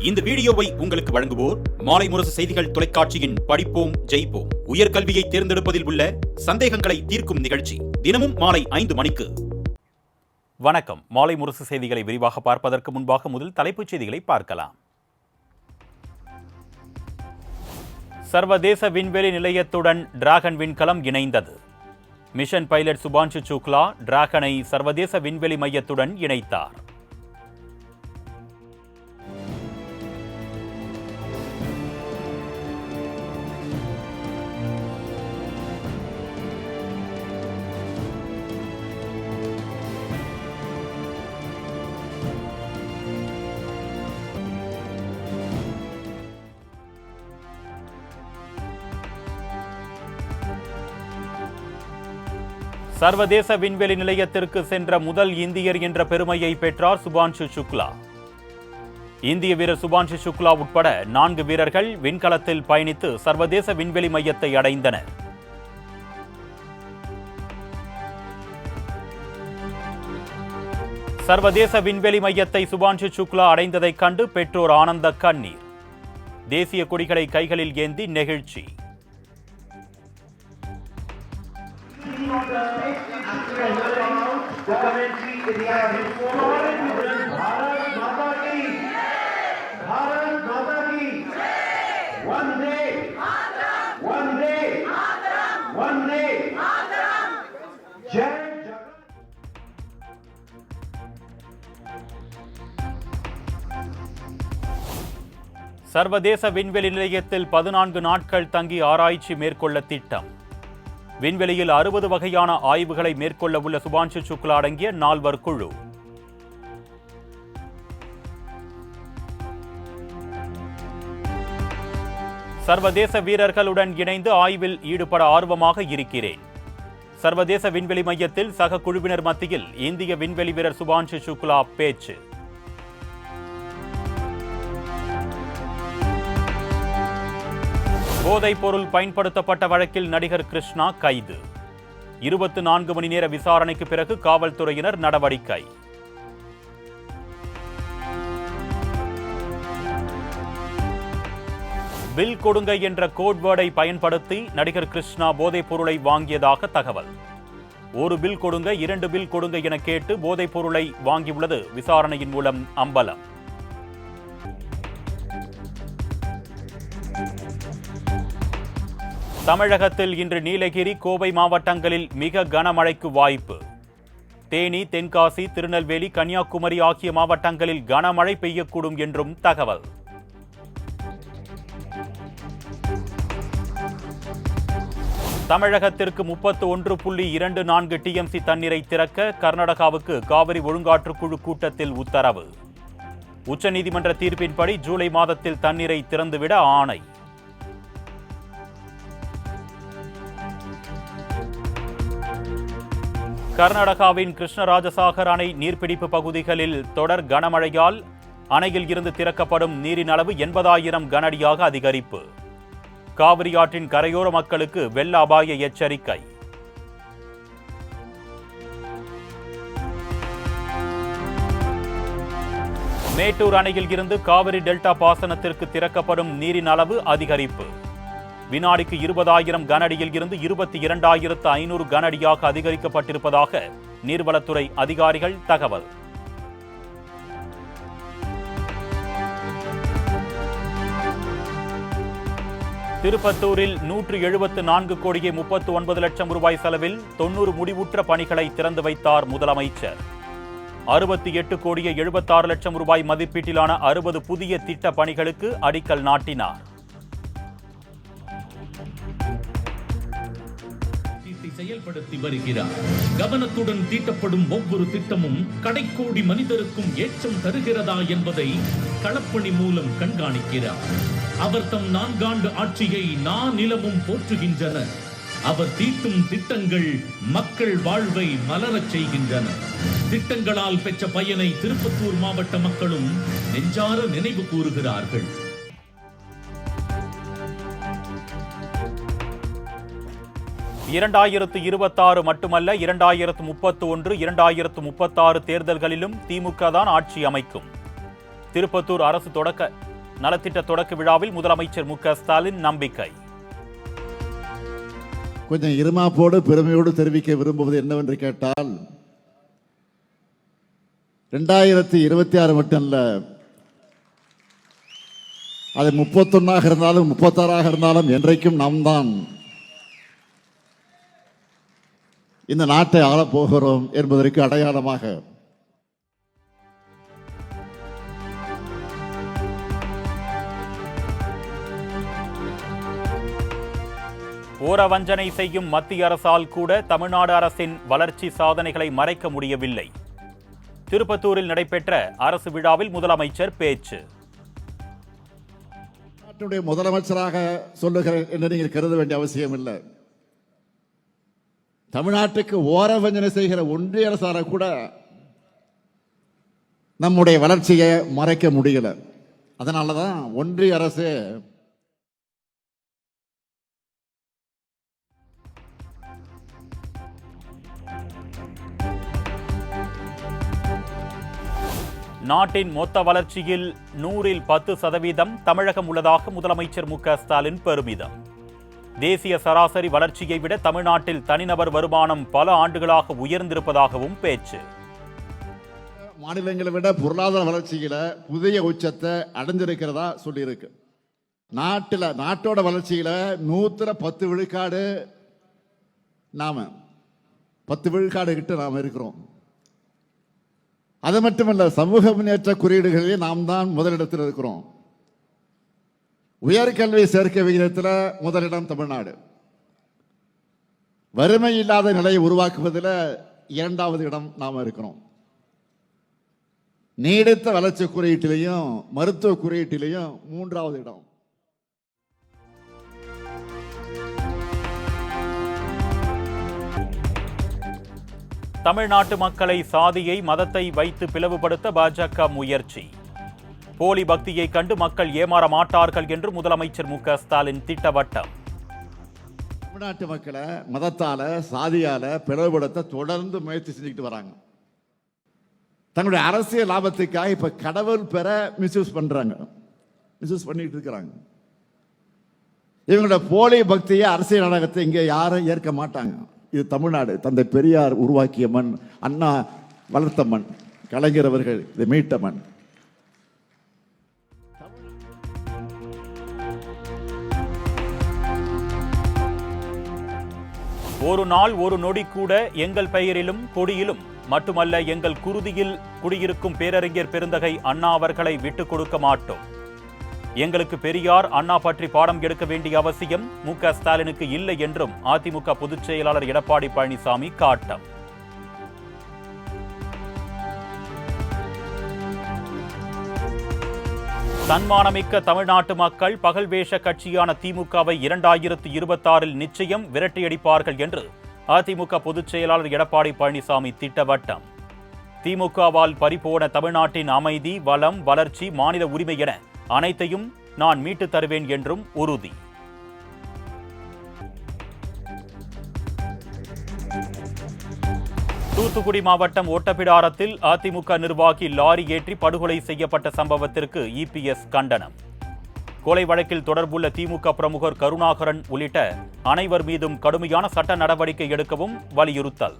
இந்த வீடியோவை உங்களுக்கு வழங்குவோர் மாலை முரசு செய்திகள் தொலைக்காட்சியின் படிப்போம் ஜெயிப்போம் உயர்கல்வியை தேர்ந்தெடுப்பதில் உள்ள சந்தேகங்களை தீர்க்கும் நிகழ்ச்சி தினமும் மாலை 5 மணிக்கு. வணக்கம். மாலை முரசு செய்திகளை விரிவாக பார்ப்பதற்கு முன்பாக முதல் தலைப்புச் செய்திகளை பார்க்கலாம். சர்வதேச விண்வெளி நிலையத்துடன் டிராகன் விண்கலம் இணைந்தது. மிஷன் பைலட் சுபான்ஷு சுக்லா டிராகனை சர்வதேச விண்வெளி மையத்துடன் இணைத்தார். சர்வதேச விண்வெளி நிலையத்திற்கு சென்ற முதல் இந்தியர் என்ற பெருமையை பெற்றார் சுபான்ஷு சுக்லா. இந்திய வீரர் சுபான்ஷு சுக்லா உட்பட 4 வீரர்கள் விண்கலத்தில் பயணித்து சர்வதேச விண்வெளி மையத்தை அடைந்தனர். சர்வதேச விண்வெளி மையத்தை சுபான்ஷு சுக்லா அடைந்ததைக் கண்டு பெற்றோர் ஆனந்த கண்ணீர். தேசிய கொடிகளை கைகளில் ஏந்தி நெகிழ்ச்சி. சர்வதேச விண்வெளி நிலையத்தில் 14 நாட்கள் தங்கி ஆராய்ச்சி மேற்கொள்ள திட்டம். விண்வெளியில் 60 வகையான ஆய்வுகளை மேற்கொள்ள உள்ள சுபான்ஷு சுக்லா அடங்கிய 4 குழு. சர்வதேச வீரர்களுடன் இணைந்து ஆய்வில் ஈடுபட ஆர்வமாக இருக்கிறேன். சர்வதேச விண்வெளி மையத்தில் சக குழுவினர் மத்தியில் இந்திய விண்வெளி வீரர் சுபான்ஷு சுக்லா பேச்சு. போதைப் பொருள் பயன்படுத்தப்பட்ட வழக்கில் நடிகர் கிருஷ்ணா கைது. 24 மணி நேர விசாரணைக்கு பிறகு காவல்துறையினர் நடவடிக்கை. பில் கொடுங்க என்ற கோட்வேர்டை பயன்படுத்தி நடிகர் கிருஷ்ணா போதைப் பொருளை வாங்கியதாக தகவல். 1 பில் கொடுங்க 2 பில் கொடுங்க என கேட்டு போதைப் பொருளை வாங்கியுள்ளது விசாரணையின் மூலம் அம்பலம். தமிழகத்தில் இன்று நீலகிரி, கோவை மாவட்டங்களில் மிக கனமழைக்கு வாய்ப்பு. தேனி, தென்காசி, திருநெல்வேலி, கன்னியாகுமரி ஆகிய மாவட்டங்களில் கனமழை பெய்யக்கூடும் என்றும் தகவல். தமிழகத்திற்கு 31.24 TMC தண்ணீரை திறக்க கர்நாடகாவுக்கு காவிரி ஒழுங்காற்றுக்குழு கூட்டத்தில் உத்தரவு. உச்சநீதிமன்ற தீர்ப்பின்படி ஜூலை மாதத்தில் தண்ணீரை திறந்துவிட ஆணை. கர்நாடகாவின் கிருஷ்ணராஜசாகர் அணை நீர்பிடிப்பு பகுதிகளில் தொடர் கனமழையால் அணையில் இருந்து திறக்கப்படும் நீரின் அளவு 80,000 கனஅடியாக அதிகரிப்பு. காவிரி ஆற்றின் கரையோர மக்களுக்கு வெள்ள அபாய எச்சரிக்கை. மேட்டூர் அணையில் இருந்து காவிரி டெல்டா பாசனத்திற்கு திறக்கப்படும் நீரின் அளவு அதிகரிப்பு. வினாடிக்கு 20,000 கனஅடியில் இருந்து 22,500 கனஅடியாக அதிகரிக்கப்பட்டிருப்பதாக நீர்வளத்துறை அதிகாரிகள் தகவல். திருப்பத்தூரில் 174 கோடியே 39 லட்சம் ரூபாய் செலவில் 90 முடிவுற்ற பணிகளை திறந்து வைத்தார் முதலமைச்சர். 68 கோடியே 76 லட்சம் ரூபாய் மதிப்பீட்டிலான 60 புதிய திட்ட பணிகளுக்கு அடிக்கல் நாட்டினார். செயல்படுத்தி வருகிறார். கவனத்துடன் தீட்டப்படும் ஒவ்வொரு திட்டமும் கடைக்கோடி மனிதருக்கும் ஏற்றம் தருகிறதா என்பதை களப்பணி மூலம் கண்காணிக்கிறார். அவர் தம் 4 ஆண்டு ஆட்சியை நிலமும் போற்றுகின்றனர். அவர் தீட்டும் திட்டங்கள் மக்கள் வாழ்வை மலரச் செய்கின்றன. திட்டங்களால் பெற்ற பயனை திருப்பத்தூர் மாவட்ட மக்களும் நெஞ்சார நினைவு கூறுகிறார்கள். 2026 மட்டுமல்ல 2031, 2036 தேர்தல்களிலும் திமுக தான் ஆட்சி அமைக்கும். திருப்பத்தூர் அரசு தொடக்க நலத்திட்ட தொடக்க விழாவில் முதலமைச்சர் மு.க.ஸ்டாலின் நம்பிக்கை. கொஞ்சம் இருமாப்போடு பெருமையோடு தெரிவிக்க விரும்புவது என்னவென்று கேட்டால், 2026 மட்டும் இல்ல, அது 31 இருந்தாலும் 36 இருந்தாலும் என்றைக்கும் நாம் தான் இந்த நாட்டை ஆளப்போகிறோம் என்பதற்கு அடையாளமாக ஓர வஞ்சனை செய்யும் மத்திய அரசால் கூட தமிழ்நாடு அரசின் வளர்ச்சி சாதனைகளை மறைக்க முடியவில்லை. திருப்பத்தூரில் நடைபெற்ற அரசு விழாவில் முதலமைச்சர் பேச்சு. நாட்டுடைய முதலமைச்சராக சொல்லுகிறேன் என்று நீங்கள் கருத வேண்டிய அவசியம் இல்லை. தமிழ்நாட்டுக்கு ஓர வஞ்சனை செய்கிற ஒன்றிய அரசால கூட நம்முடைய வளர்ச்சியை மறைக்க முடியல. அதனாலதான் ஒன்றிய அரசு நாட்டின் மொத்த வளர்ச்சியில் 100ல் 10% தமிழகம் உள்ளதாக முதலமைச்சர் மு.க.ஸ்டாலின் பெருமிதம். தேசிய சராசரி வளர்ச்சியை விட தமிழ்நாட்டில் தனிநபர் வருமானம் பல ஆண்டுகளாக உயர்ந்திருப்பதாகவும் பேச்சு. மாநிலங்களை விட பொருளாதார வளர்ச்சியில புதிய உச்சத்தை அடைஞ்சிருக்கிறதா சொல்லியிருக்கு. நாட்டோட வளர்ச்சியில 110 விழுக்காடு நாம 10 விழுக்காடு கிட்ட நாம இருக்கிறோம். அது மட்டுமல்ல, சமூக முன்னேற்ற குறியீடுகளிலே நாம் தான் முதலிடத்தில் இருக்கிறோம். உயர்கல்வி சேர்க்கை விகிதத்தில் முதலிடம் தமிழ்நாடு. வறுமை இல்லாத நிலையை உருவாக்குவதில் 2வது இடம் நாம் இருக்கிறோம். நீடித்த வளர்ச்சி குறியீட்டிலையும் மருத்துவ குறியீட்டிலையும் 3வது இடம். தமிழ்நாட்டு மக்களை சாதியை மதத்தை வைத்து பிளவுபடுத்த பாஜக முயற்சி. போலி பக்தியை கண்டு மக்கள் ஏமாற மாட்டார்கள் என்று முதலமைச்சர் மு.க.ஸ்டாலின் திட்டவட்டம். தமிழ்நாட்டு மக்களை மதத்தால சாதியால பிளவுபடுத்த தொடர்ந்து முயற்சி செஞ்சுக்கிட்டு வராங்க. தங்களுடைய அரசியல் லாபத்துக்காக இப்ப கடவுள் பெற மிஸ்யூஸ் பண்றாங்க, மிஸ்யூஸ் பண்ணிட்டு இருக்கிறாங்க. இவங்களோட போலி பக்தியை அரசியல் நாடகத்தை இங்கே யாரும் ஏற்க மாட்டாங்க. இது தமிழ்நாடு, தந்தை பெரியார் உருவாக்கிய மண், அண்ணா வளர்த்த மண், கலைஞர் அவர்கள் இதை மீட்ட மண். ஒரு நாள் ஒரு நொடி கூட எங்கள் பெயரிலும் கொடியிலும் மட்டுமல்ல, எங்கள் குருதியில் குடியிருக்கும் பேரறிஞர் பெருந்தகை அண்ணா அவர்களை விட்டுக் கொடுக்க மாட்டோம். எங்களுக்கு பெரியார் அண்ணா பற்றி பாடம் எடுக்க வேண்டிய அவசியம் மு.க.ஸ்டாலினுக்கு இல்லை என்றும் அதிமுக பொதுச் செயலாளர் எடப்பாடி பழனிசாமி காட்டம். தன்மானமிக்க தமிழ்நாட்டு மக்கள் பகல் வேஷ கட்சியான திமுகவை 2026 நிச்சயம் விரட்டியடிப்பார்கள் என்று அதிமுக பொதுச் செயலாளர் எடப்பாடி பழனிசாமி திட்டவட்டம். திமுகவால் பறிபோன தமிழ்நாட்டின் அமைதி, வளம், வளர்ச்சி, மாநில உரிமை என அனைத்தையும் நான் மீட்டு தருவேன் என்றும் உறுதி. தூத்துக்குடி மாவட்டம் ஒட்டப்பிடாரத்தில் அதிமுக நிர்வாகி லாரி ஏற்றி படுகொலை செய்யப்பட்ட சம்பவத்திற்கு இபிஎஸ் கண்டனம். கொலை வழக்கில் தொடர்புள்ள திமுக பிரமுகர் கருணாகரன் உள்ளிட்ட அனைவர் மீதும் கடுமையான சட்ட நடவடிக்கை எடுக்கவும் வலியுறுத்தல்.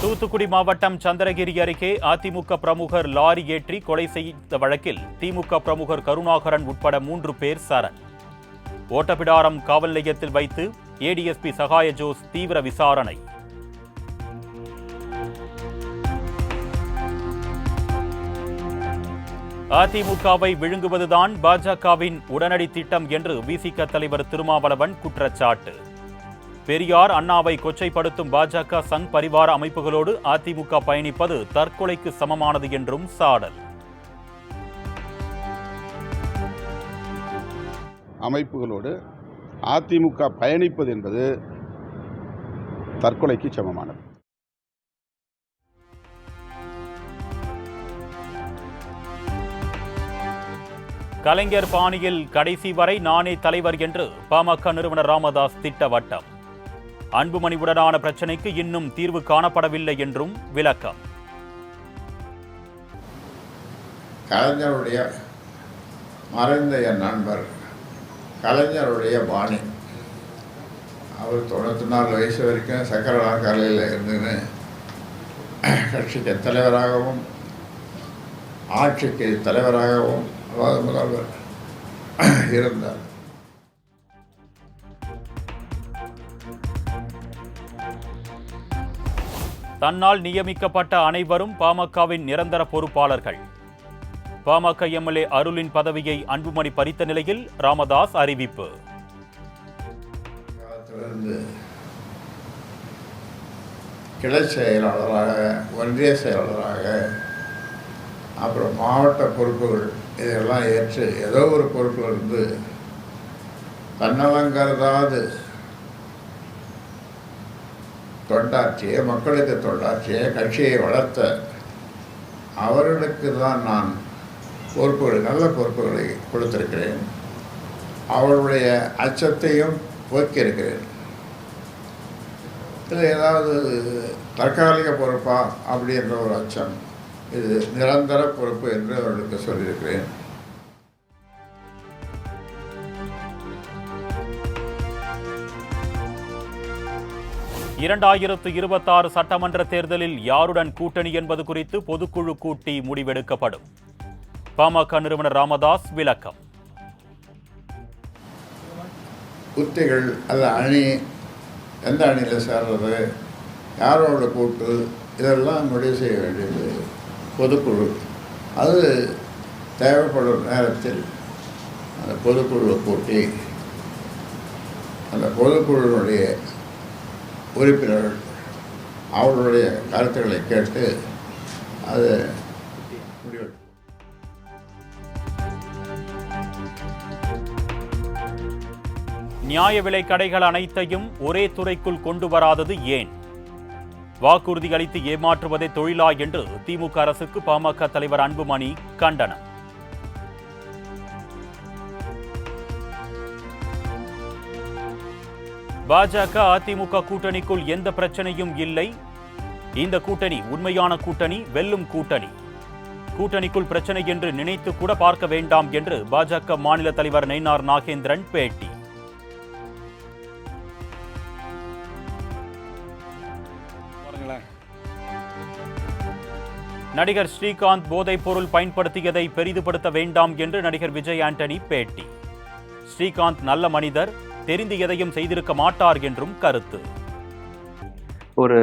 தூத்துக்குடி மாவட்டம் சந்திரகிரி அருகே அதிமுக பிரமுகர் லாரி ஏற்றி கொலை செய்த வழக்கில் திமுக பிரமுகர் கருணாகரன் உட்பட 3 பேர் சரண். ஓட்டப்பிடாரம் காவல் நிலையத்தில் வைத்து ஏடிஎஸ்பி சகாய ஜோஸ் தீவிர விசாரணை. அதிமுகவை விழுங்குவதுதான் பாஜகவின் உடனடி திட்டம் என்று விசிக தலைவர் திருமாவளவன் குற்றச்சாட்டு. பெரியார் அண்ணாவை கொச்சைப்படுத்தும் பாஜக சங் பரிவார அமைப்புகளோடு அதிமுக பயணிப்பது தற்கொலைக்கு சமமானது என்றும் சாடல். அமைப்புகளோடு அதிமுக பயணிப்பது என்பது தற்கொலைக்கு சமமானது. கலைஞர் பாணியில் கடைசி வரை நானே தலைவர் என்று பாமக நிறுவனர் ராமதாஸ் திட்டவட்டம். அன்புமணிவுடனான பிரச்சினைக்கு இன்னும் தீர்வு காணப்படவில்லை என்றும் விளக்கம். கலைஞருடைய மறைந்த என் நண்பர் கலைஞருடைய பாணி. அவர் 94 வயசு வரைக்கும் சக்கரவாக்கலையில் இருந்துன்னு கட்சிக்கு தலைவராகவும் ஆட்சிக்கு தலைவராகவும் முதல்வர் இருந்தார். தன்னால் நியமிக்கப்பட்ட அனைவரும் பாமகவின் நிரந்தர பொறுப்பாளர்கள். பாமக எம்எல்ஏ அருளின் பதவியை அன்புமணி பறித்த நிலையில் ராமதாஸ் அறிவிப்பு. கிளை செயலாளராக, ஒன்றிய செயலாளராக, அப்புறம் மாவட்ட பொறுப்புகள் இதெல்லாம் ஏற்று ஏதோ ஒரு பொறுப்பில் இருந்து தன்னலங்கருதாது தொண்டாற்றிய, மக்களுக்கு தொண்டாற்றிய, கட்சியை வளர்த்த அவர்களுக்கு தான் நான் பொறுப்புகள், நல்ல பொறுப்புகளை கொடுத்திருக்கிறேன். அவருடைய அச்சத்தையும் போக்கியிருக்கிறேன். இதில் ஏதாவது தற்காலிக பொறுப்பா அப்படின்ற ஒரு அச்சம், இது நிரந்தர பொறுப்பு என்று அவர்களுக்கு சொல்லியிருக்கிறேன். இரண்டாயிரத்து 26 சட்டமன்ற தேர்தலில் யாருடன் கூட்டணி என்பது குறித்து பொதுக்குழு கூட்டி முடிவெடுக்கப்படும். பாமக நிறுவனர் ராமதாஸ் விளக்கம். உத்திகள் அல்ல, அணி எந்த அணியில் சேர்றது, யாரோட கூட்டு, இதெல்லாம் முடிவு செய்ய வேண்டியது பொதுக்குழு. அது தேவைப்படும் நேரத்தில் அந்த பொதுக்குழுவை கூட்டி அந்த பொதுக்குழுவினுடைய உறுப்பினர்கள் அவர்களுடைய கருத்துக்களை கேட்டு அது முடிவு. நியாய விலை கடைகள் அனைத்தையும் ஒரே துறைக்குள் கொண்டு வராதது ஏன்? வாக்குறுதி அளித்து ஏமாற்றுவதே தொழிலா என்று திமுக அரசுக்கு பாமக தலைவர் அன்புமணி கண்டனம். பாஜக அதிமுக கூட்டணிக்குள் எந்த பிரச்சனையும் இல்லை. இந்த கூட்டணி உண்மையான கூட்டணி, வெல்லும் கூட்டணி. கூட்டணிக்குள் பிரச்சனை என்று நினைத்து கூட பார்க்க வேண்டாம் என்று பாஜக மாநில தலைவர் நயினார் நாகேந்திரன் பேட்டி. நடிகர் ஸ்ரீகாந்த் போதைப் பொருள் பயன்படுத்தியதை பெரிதுபடுத்த வேண்டாம் என்று நடிகர் விஜய் ஆண்டனி பேட்டி. ஸ்ரீகாந்த் நல்ல மனிதர், தெரிந்து எதையும் செய்திருக்க மாட்டார் என்றும் கருத்து. ஒரு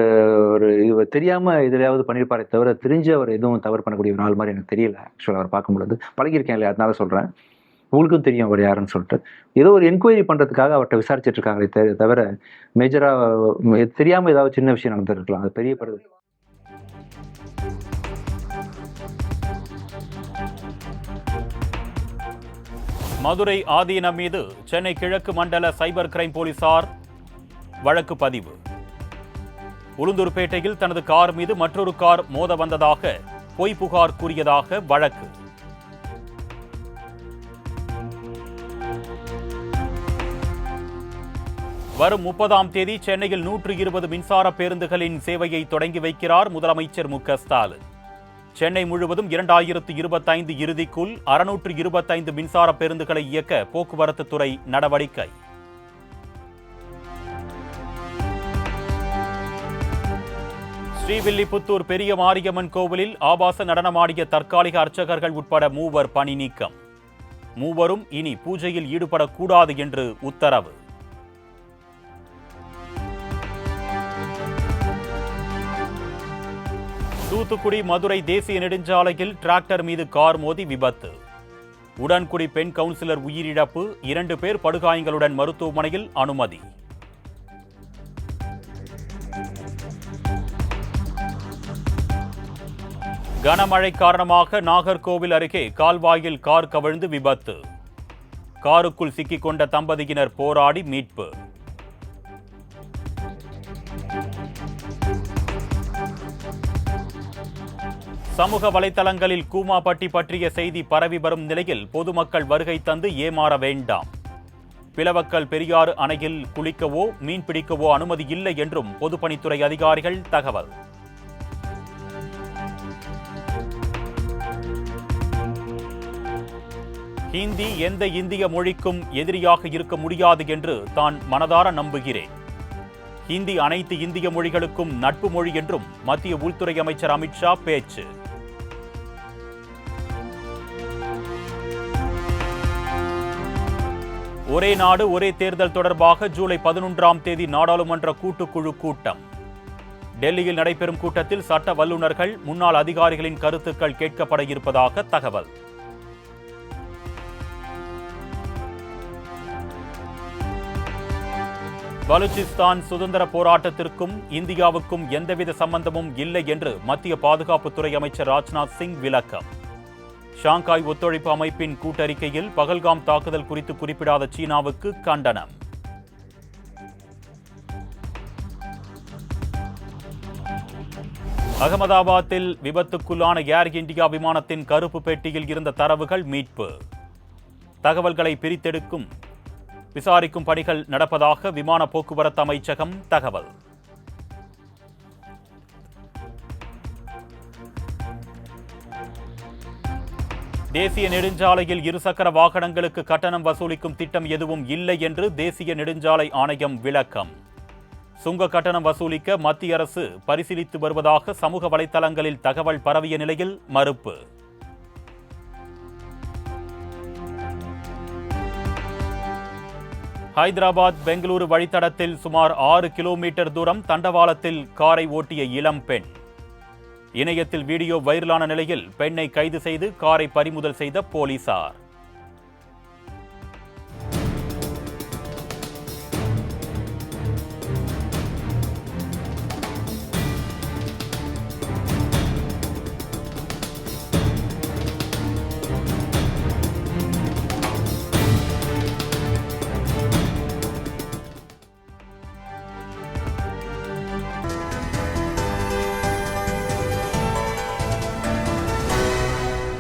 இது தெரியாம எதிலையாவது பண்ணியிருப்பாரே தவிர தெரிஞ்சு அவர் எதுவும் தவறு பண்ணக்கூடிய ஒரு ஆள் மாதிரி எனக்கு தெரியல. ஆக்சுவலாக அவர் பார்க்கும்பொழுது பழகிருக்கேன் இல்லையா, அதனால சொல்றேன். உங்களுக்கும் தெரியும் அவர் யாருன்னு சொல்லிட்டு. ஏதோ ஒரு என்கொயரி பண்றதுக்காக அவர்கிட்ட விசாரிச்சுட்டு இருக்காங்களே தவிர மேஜரா தெரியாம ஏதாவது சின்ன விஷயம் நடந்துருக்கலாம். அது பெரிய படுது. மதுரை ஆதீனம் மீது சென்னை கிழக்கு மண்டல சைபர் கிரைம் போலீசார் வழக்கு பதிவு. உளுந்தூர்பேட்டையில் தனது கார் மீது மற்றொரு கார் மோத வந்ததாக பொய் புகார் கூறியதாக வழக்கு. வரும் 30ஆம் தேதி சென்னையில் 120 மின்சார பேருந்துகளின் சேவையை தொடங்கி வைக்கிறார் முதலமைச்சர் மு க ஸ்டாலின். சென்னை முழுவதும் 2025 இறுதிக்குள் 625 மின்சார பேருந்துகளை இயக்க போக்குவரத்து துறை நடவடிக்கை. ஸ்ரீவில்லிபுத்தூர் பெரிய மாரியம்மன் கோவிலில் ஆபாச நடனமாடிய தற்காலிக அர்ச்சகர்கள் உட்பட 3 பணி நீக்கம். 3 இனி பூஜையில் ஈடுபடக்கூடாது என்று உத்தரவு. தூத்துக்குடி மதுரை தேசிய நெடுஞ்சாலையில் டிராக்டர் மீது கார் மோதி விபத்து. உடன்குடி பெண் கவுன்சிலர் உயிரிழப்பு, 2 பேர் படுகாயங்களுடன் மருத்துவமனையில் அனுமதி. கனமழை காரணமாக நாகர்கோவில் அருகே கால்வாயில் கார் கவிழ்ந்து விபத்து. காருக்குள் சிக்கிக்கொண்ட தம்பதியினர் போராடி மீட்பு. சமூக வலைதளங்களில் கூமாப்பட்டி பற்றிய செய்தி பரவி வரும் நிலையில் பொதுமக்கள் வருகை தந்து ஏமாற வேண்டாம். பிளவக்கல் பெரியாறு அணையில் குளிக்கவோ மீன் பிடிக்கவோ அனுமதி இல்லை என்றும் பொதுப்பணித்துறை அதிகாரிகள் தகவல். ஹிந்தி எந்த இந்திய மொழிக்கும் எதிரியாக இருக்க முடியாது என்று தான் மனதார நம்புகிறேன். ஹிந்தி அனைத்து இந்திய மொழிகளுக்கும் நட்பு மொழி என்றும் மத்திய உள்துறை அமைச்சர் அமித்ஷா பேச்சு. ஒரே நாடு ஒரே தேர்தல் தொடர்பாக ஜூலை 11ஆம் தேதி நாடாளுமன்ற கூட்டுக்குழு கூட்டம். டெல்லியில் நடைபெறும் கூட்டத்தில் சட்ட வல்லுநர்கள், முன்னாள் அதிகாரிகளின் கருத்துக்கள் கேட்கப்பட இருப்பதாக தகவல். பலூச்சிஸ்தான் சுதந்திர போராட்டத்திற்கும் இந்தியாவுக்கும் எந்தவித சம்பந்தமும் இல்லை என்று மத்திய பாதுகாப்புத்துறை அமைச்சர் ராஜ்நாத் சிங் விளக்கம். ஷாங்காய் ஒத்துழைப்பு அமைப்பின் கூட்டறிக்கையில் பகல்காம் தாக்குதல் குறித்து குறிப்பிடாத சீனாவுக்கு கண்டனம். அகமதாபாத்தில் விபத்துக்குள்ளான ஏர் இந்தியா விமானத்தின் கருப்பு பெட்டியில் இருந்த தரவுகள் மீட்பு. தகவல்களை பிரித்தெடுக்கும் விசாரிக்கும் பணிகள் நடப்பதாக விமான போக்குவரத்து அமைச்சகம் தகவல். தேசிய நெடுஞ்சாலையில் இருசக்கர வாகனங்களுக்கு கட்டணம் வசூலிக்கும் திட்டம் எதுவும் இல்லை என்று தேசிய நெடுஞ்சாலை ஆணையம் விளக்கம். சுங்க கட்டணம் வசூலிக்க மத்திய அரசு பரிசீலித்து வருவதாக சமூக வலைதளங்களில் தகவல் பரவிய நிலையில் மறுப்பு. ஹைதராபாத் பெங்களூரு வழித்தடத்தில் சுமார் 6 கிலோமீட்டர் தூரம் தண்டவாளத்தில் காரை ஓட்டிய இளம் பெண். இணையத்தில் வீடியோ வைரலான நிலையில் பெண்ணை கைது செய்து காரை பறிமுதல் செய்த போலீசார்.